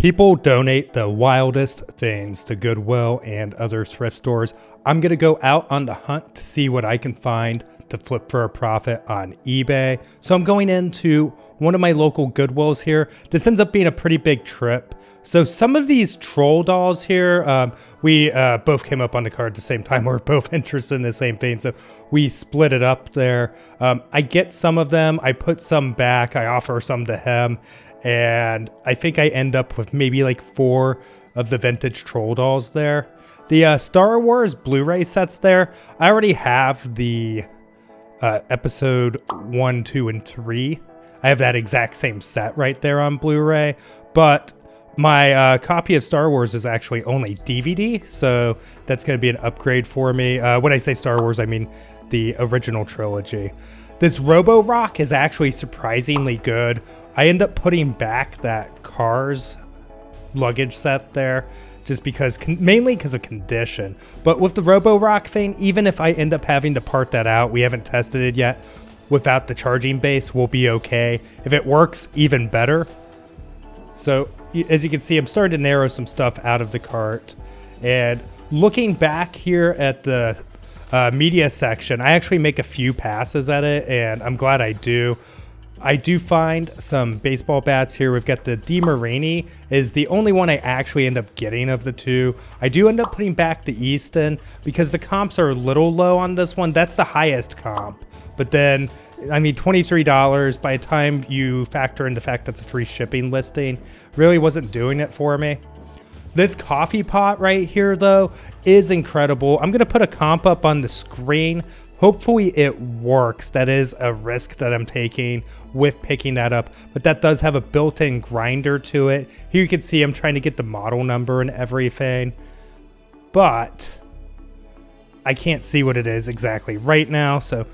People donate the wildest things to Goodwill and other thrift stores. I'm going to go out on the hunt to see what I can find to flip for a profit on eBay. So I'm going into one of my local Goodwills here. This ends up being a pretty big trip. So some of these troll dolls here, we both came up on the card at the same time. We're both interested in the same thing, so we split it up there. I get some of them. I put some back. I offer some to him. And I think I end up with maybe like 4 of the vintage troll dolls there. The Star Wars Blu-ray sets there, I already have the episode 1, 2, and 3. I have that exact same set right there on Blu-ray, but my copy of Star Wars is actually only DVD, so that's going to be an upgrade for me. When I say Star Wars, I mean the original trilogy. This Robo-Rock is actually surprisingly good. I end up putting back that Cars luggage set there just because, mainly because of condition. But with the Robo-Rock thing, even if I end up having to part that out, we haven't tested it yet, without the charging base, we'll be okay. If it works, even better. So as you can see, I'm starting to narrow some stuff out of the cart. And looking back here at the media section, I actually make a few passes at it, and I'm glad I do. I do find some baseball bats here. We've got the DeMarini is the only one I actually end up getting of the 2. I do end up putting back the Easton because the comps are a little low on this one. That's the highest comp. But then, I mean, $23 by the time you factor in the fact that's a free shipping listing, really wasn't doing it for me. This coffee pot right here, though, is incredible. I'm going to put a comp up on the screen. Hopefully it works. That is a risk that I'm taking with picking that up, but that does have a built-in grinder to it. Here you can see I'm trying to get the model number and everything, but I can't see what it is exactly right now. So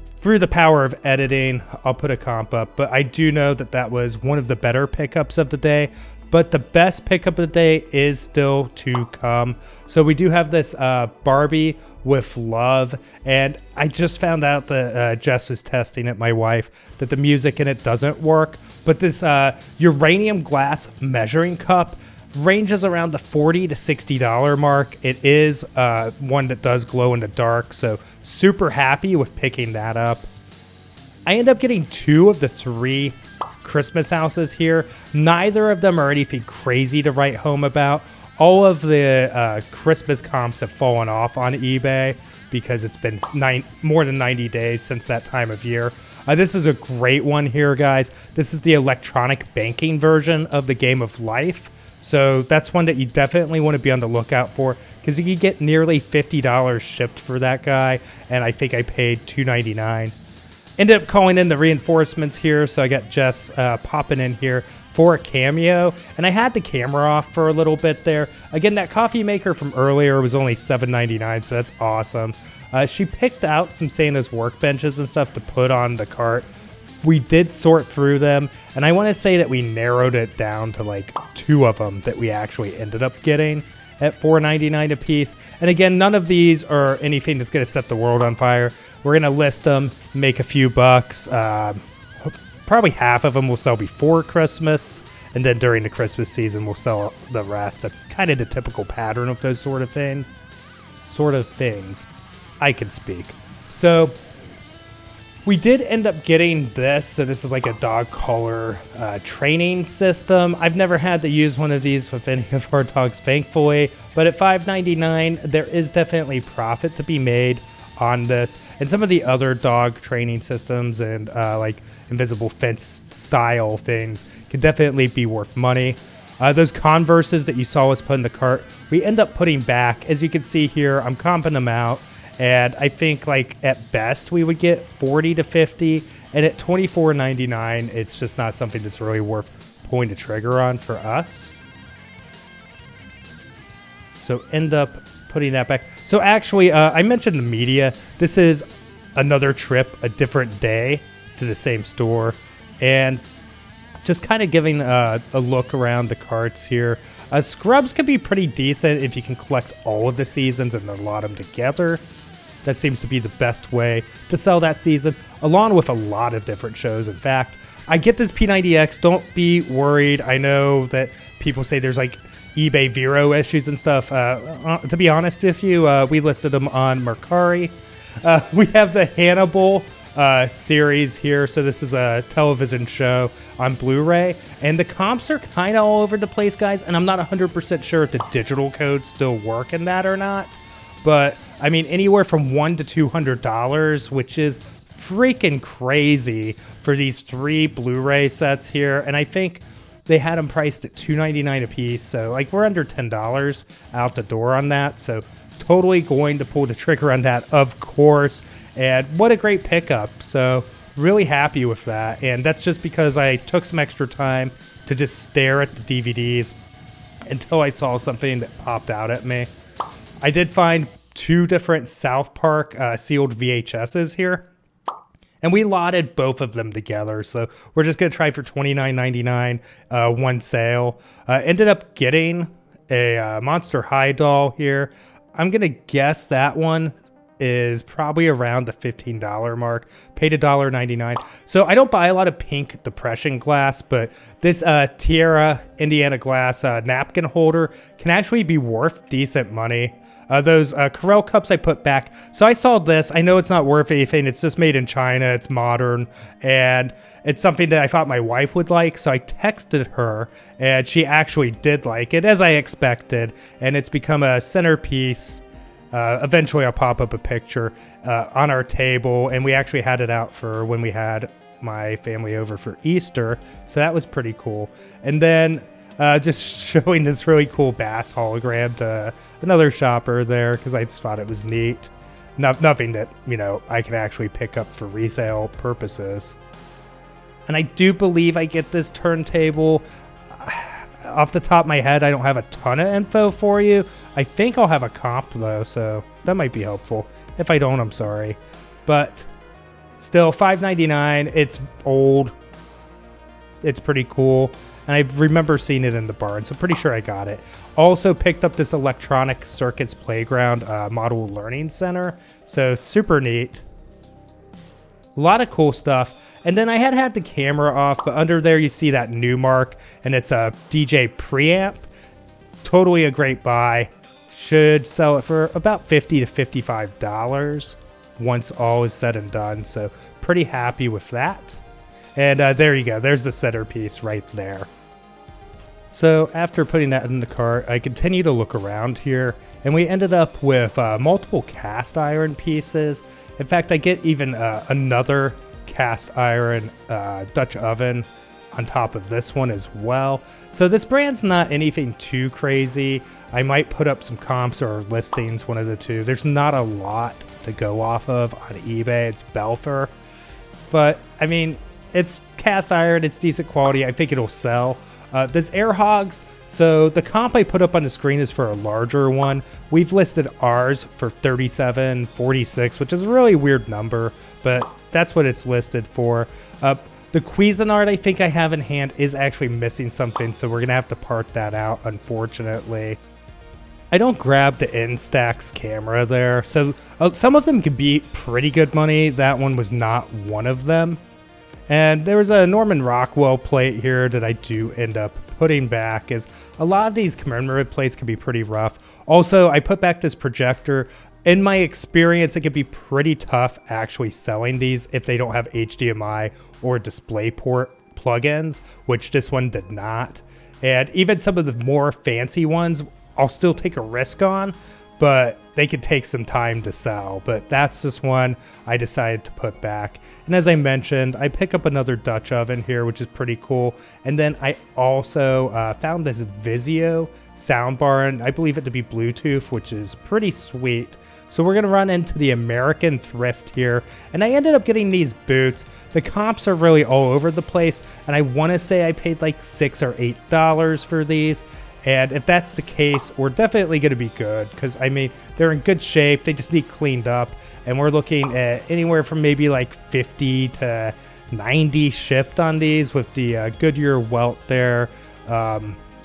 through the power of editing, I'll put a comp up, but I do know that that was one of the better pickups of the day. But the best pickup of the day is still to come. So we do have this Barbie with Love. And I just found out that Jess was testing it, my wife, that the music in it doesn't work. But this uranium glass measuring cup ranges around the $40 to $60 mark. It is one that does glow in the dark. So super happy with picking that up. I end up getting 2 of the 3 Christmas houses here. Neither of them are anything crazy to write home about. All of the Christmas comps have fallen off on eBay because it's been more than 90 days since that time of year. This is a great one here, guys. This is the electronic banking version of the Game of Life. So that's one that you definitely want to be on the lookout for because you can get nearly $50 shipped for that guy. And I think I paid $2.99. Ended up calling in the reinforcements here, so I got Jess popping in here for a cameo, and I had the camera off for a little bit there. Again, that coffee maker from earlier was only $7.99, so that's awesome. She picked out some Santa's workbenches and stuff to put on the cart. We did sort through them, and I want to say that we narrowed it down to like 2 of them that we actually ended up getting at $4.99 a piece. And again, none of these are anything that's going to set the world on fire. We're going to list them, make a few bucks. Probably half of them will sell before Christmas, and then during the Christmas season we'll sell the rest. That's kind of the typical pattern of those sort of things. I can speak. So we did end up getting this. So this is like a dog collar training system. I've never had to use one of these with any of our dogs, thankfully. But at $5.99, there is definitely profit to be made on this. And some of the other dog training systems and like invisible fence style things could definitely be worth money. Those Converses that you saw us put in the cart, we end up putting back. As you can see here, I'm comping them out. And I think like at best we would get 40 to 50, and at $24.99, it's just not something that's really worth pulling the trigger on for us. So end up putting that back. So actually, I mentioned the media. This is another trip, a different day to the same store, and just kind of giving a look around the carts here. Scrubs can be pretty decent if you can collect all of the seasons and then lot them together. That seems to be the best way to sell that season, along with a lot of different shows. In fact, I get this P90X. Don't be worried. I know that people say there's like eBay Vero issues and stuff. To be honest with you, we listed them on Mercari. We have the Hannibal series here. So this is a television show on Blu-ray, and the comps are kind of all over the place, guys, and I'm not 100% sure if the digital codes still work in that or not. But I mean, anywhere from $100 to $200, which is freaking crazy for these 3 Blu-ray sets here. And I think they had them priced at $2.99 a piece, so like we're under $10 out the door on that. So totally going to pull the trigger on that, of course. And what a great pickup. So really happy with that. And that's just because I took some extra time to just stare at the DVDs until I saw something that popped out at me. I did find 2 different South Park sealed VHSs here, and we lotted both of them together. So we're just going to try for $29.99, one sale. Ended up getting a Monster High doll here. I'm going to guess that one is probably around the $15 mark. Paid $1.99. So I don't buy a lot of pink depression glass, but this Tierra Indiana glass napkin holder can actually be worth decent money. Those Corel cups I put back. So I saw this. I know it's not worth anything. It's just made in China. It's modern. And it's something that I thought my wife would like. So I texted her, and she actually did like it, as I expected. And it's become a centerpiece. Eventually I'll pop up a picture on our table. And we actually had it out for when we had my family over for Easter. So that was pretty cool. And then just showing this really cool bass hologram to another shopper there because I just thought it was neat. Nothing that, you know, I can actually pick up for resale purposes. And I do believe I get this turntable. Off the top of my head, I don't have a ton of info for you. I think I'll have a comp though, so that might be helpful. If I don't, I'm sorry. But still, $5.99. It's old. It's pretty cool. And I remember seeing it in the barn, so pretty sure I got it. Also picked up this electronic circuits playground model learning center. So super neat. A lot of cool stuff. And then I had the camera off, but under there you see that new mark, and it's a DJ preamp. Totally a great buy. Should sell it for about $50 to $55 once all is said and done. So pretty happy with that. And there you go. There's the centerpiece right there. So after putting that in the cart, I continued to look around here, and we ended up with multiple cast iron pieces. In fact, I get even another cast iron Dutch oven on top of this one as well. So this brand's not anything too crazy. I might put up some comps or listings, one of the two. There's not a lot to go off of on eBay. It's Belfer. But, I mean, it's cast iron. It's decent quality. I think it'll sell. This Air Hogs, so the comp I put up on the screen is for a larger one. We've listed ours for $37.46, which is a really weird number, but that's what it's listed for. The Cuisinart I think I have in hand is actually missing something, so we're going to have to part that out, unfortunately. I don't grab the Instax camera there, so some of them could be pretty good money. That one was not one of them. And there was a Norman Rockwell plate here that I do end up putting back, as a lot of these commemorative plates can be pretty rough. Also, I put back this projector. In my experience, it can be pretty tough actually selling these if they don't have HDMI or DisplayPort plugins, which this one did not. And even some of the more fancy ones, I'll still take a risk on, but they could take some time to sell. But that's just one I decided to put back. And as I mentioned, I pick up another Dutch oven here, which is pretty cool. And then I also found this Vizio soundbar, and I believe it to be Bluetooth, which is pretty sweet. So we're gonna run into the American Thrift here, and I ended up getting these boots. The comps are really all over the place, and I wanna say I paid like $6 or $8 for these. And if that's the case, we're definitely going to be good because, I mean, they're in good shape. They just need cleaned up. And we're looking at anywhere from maybe like 50 to 90 shipped on these with the Goodyear welt there.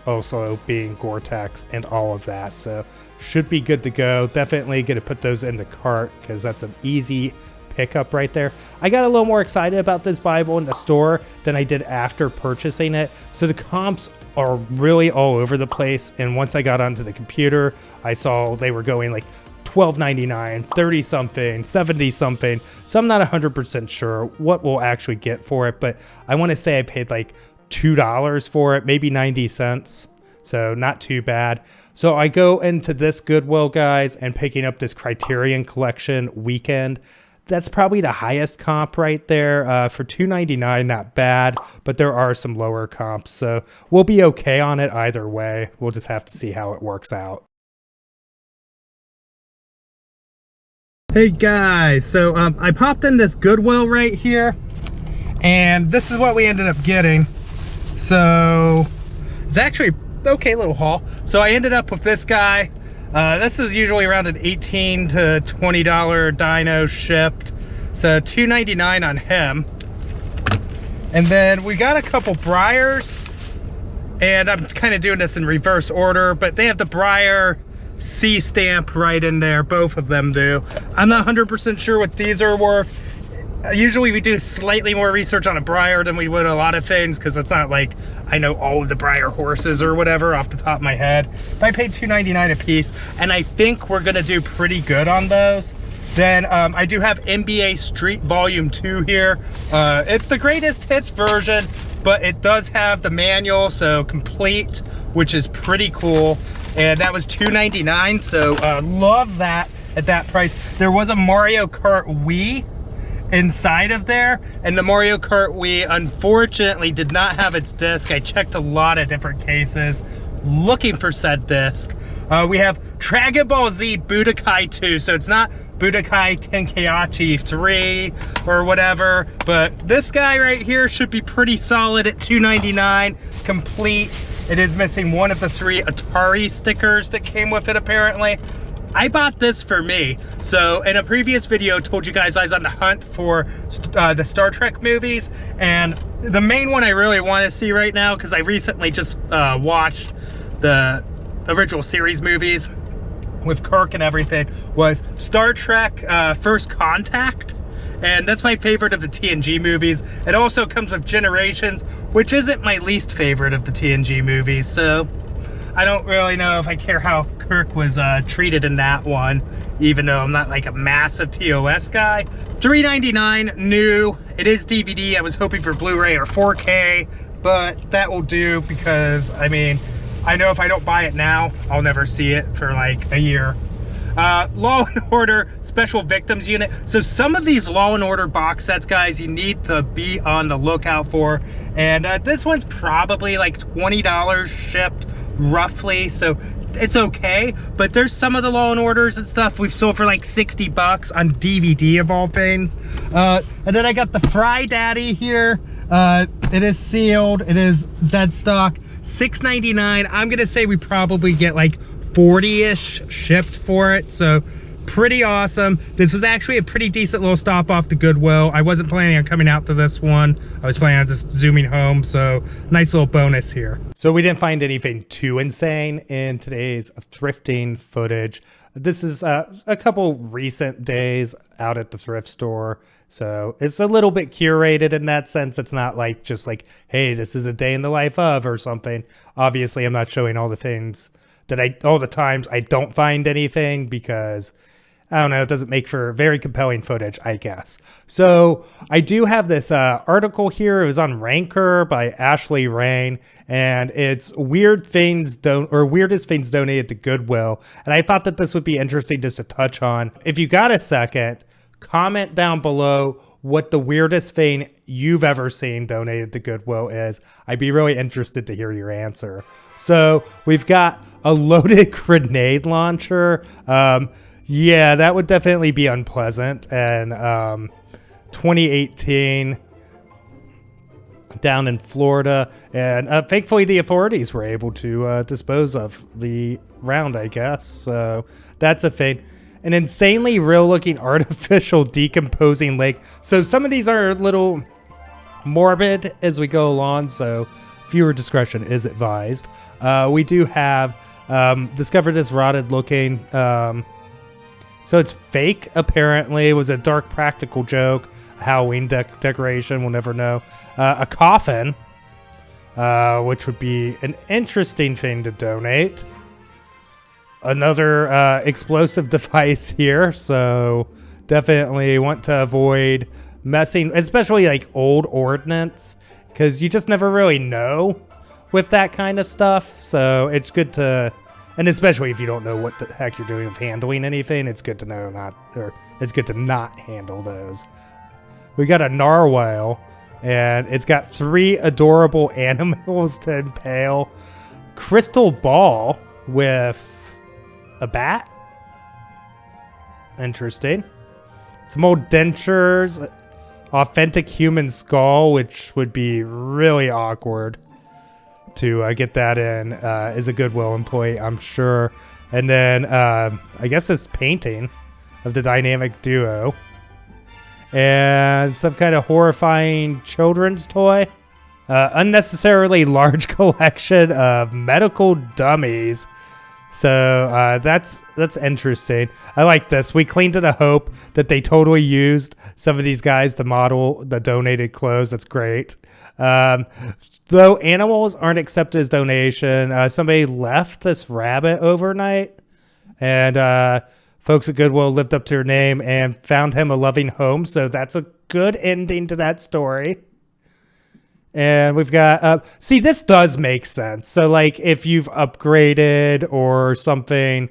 also being Gore-Tex and all of that. So should be good to go. Definitely going to put those in the cart because that's an easy pickup right there. I got a little more excited about this Bible in the store than I did after purchasing it. So the comps are really all over the place. And once I got onto the computer, I saw they were going like $12.99, 30 something, 70 something. So I'm not 100% sure what we'll actually get for it, but I want to say I paid like $2 for it, maybe 90 cents. So not too bad. So I go into this Goodwill, guys, and picking up this Criterion Collection Weekend. That's probably the highest comp right there. For $2.99, not bad, but there are some lower comps. So we'll be okay on it either way. We'll just have to see how it works out. Hey guys, so I popped in this Goodwill right here, and this is what we ended up getting. So it's actually okay little haul. So I ended up with this guy. This is usually around an $18 to $20 dyno shipped. So $2.99 on him. And then we got a couple Briars, and I'm kind of doing this in reverse order, but they have the Briar C stamp right in there. Both of them do. I'm not 100% sure what these are worth. Usually we do slightly more research on a Briar than we would a lot of things, because it's not like I know all of the Briar horses or whatever off the top of my head. But I paid $2.99 a piece, and I think we're gonna do pretty good on those. Then I do have NBA Street Volume 2 here. It's the greatest hits version, but it does have the manual, so complete, which is pretty cool. And that was $2.99, so love that at that price. There was a Mario Kart Wii inside of there, and the Mario Kart Wii unfortunately did not have its disc. I checked a lot of different cases looking for said disc. We have Dragon Ball Z Budokai 2, so it's not Budokai Tenkaichi 3 or whatever, but this guy right here should be pretty solid at $2.99 complete. It is missing one of the 3 Atari stickers that came with it apparently. I bought this for me. So in a previous video, I told you guys I was on the hunt for the Star Trek movies, and the main one I really want to see right now, because I recently just watched the original series movies with Kirk and everything, was Star Trek First Contact. And that's my favorite of the TNG movies. It also comes with Generations, which isn't my least favorite of the TNG movies. So I don't really know if I care how Kirk was treated in that one, even though I'm not like a massive TOS guy. $3.99 new. It is DVD. I was hoping for Blu-ray or 4K, but that will do, because I mean, I know if I don't buy it now, I'll never see it for like a year. Law and Order Special Victims Unit. So some of these Law and Order box sets, guys, you need to be on the lookout for. And this one's probably like $20 shipped roughly, so it's okay. But there's some of the Law and Orders and stuff we've sold for like 60 bucks on DVD of all things. And then I got the Fry Daddy here. It is sealed, it is dead stock, $6.99. I'm gonna say we probably get like 40-ish shipped for it, so pretty awesome. This was actually a pretty decent little stop off to Goodwill. I wasn't planning on coming out to this one. I was planning on just zooming home, so nice little bonus here. So we didn't find anything too insane in today's thrifting footage. This is a couple recent days out at the thrift store, so it's a little bit curated in that sense. It's not like just like, hey, this is a day in the life of or something. Obviously, I'm not showing all the things that all the times I don't find anything, because I don't know, it doesn't make for very compelling footage, I guess. So I do have this article here. It was on Ranker by Ashley Rain, and it's weirdest things donated to Goodwill. And I thought that this would be interesting just to touch on. If you got a second, comment down below what the weirdest thing you've ever seen donated to Goodwill is. I'd be really interested to hear your answer. So we've got a loaded grenade launcher. Yeah, that would definitely be unpleasant. And 2018 down in Florida. And thankfully the authorities were able to dispose of the round, I guess. So that's a thing. An insanely real looking artificial decomposing lake. So some of these are a little morbid as we go along, so viewer discretion is advised. We do have discovered this rotted looking, so it's fake apparently. It was a dark practical joke, a Halloween decoration, we'll never know. A coffin, which would be an interesting thing to donate. Another explosive device here, so definitely want to avoid messing, especially like old ordnance, because you just never really know with that kind of stuff. So it's good to, and especially if you don't know what the heck you're doing with handling anything, it's good to know it's good to not handle those. We got a narwhal, and it's got 3 adorable animals to impale. Crystal ball with a bat. Interesting. Some old dentures. Authentic human skull, which would be really awkward to get that in as a Goodwill employee, I'm sure. And then I guess this painting of the dynamic duo. And some kind of horrifying children's toy. Unnecessarily large collection of medical dummies. So that's interesting. I like this. We cleaned it a hope that they totally used some of these guys to model the donated clothes. That's great. Though animals aren't accepted as donation, somebody left this rabbit overnight, and folks at Goodwill lived up to her name and found him a loving home. So that's a good ending to that story. And we've got, see, this does make sense. So, like, if you've upgraded or something,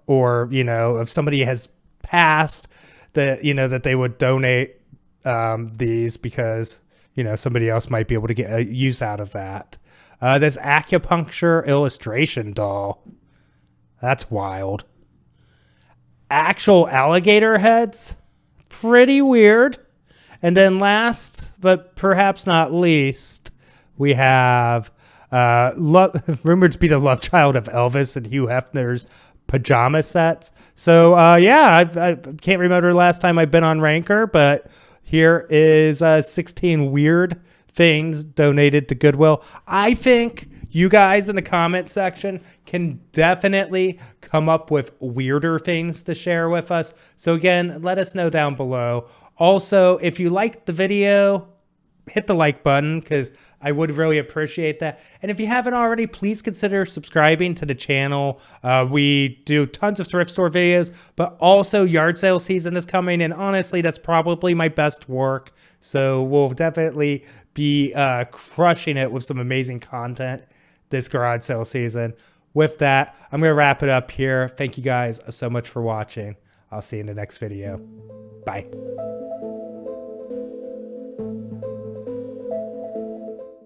or, you know, if somebody has passed, that, you know, that they would donate these because, you know, somebody else might be able to get a use out of that. This acupuncture illustration doll. That's wild. Actual alligator heads. Pretty weird. And then last, but perhaps not least, we have rumored to be the love child of Elvis and Hugh Hefner's pajama sets. So, yeah, I can't remember the last time I've been on Ranker, but here is 16 weird things donated to Goodwill. I think you guys in the comment section can definitely come up with weirder things to share with us. So again, let us know down below. Also, if you liked the video, hit the like button because I would really appreciate that. And if you haven't already, please consider subscribing to the channel. We do tons of thrift store videos, but also yard sale season is coming. And honestly, that's probably my best work. So we'll definitely be crushing it with some amazing content this garage sale season. With that, I'm going to wrap it up here. Thank you guys so much for watching. I'll see you in the next video. Bye.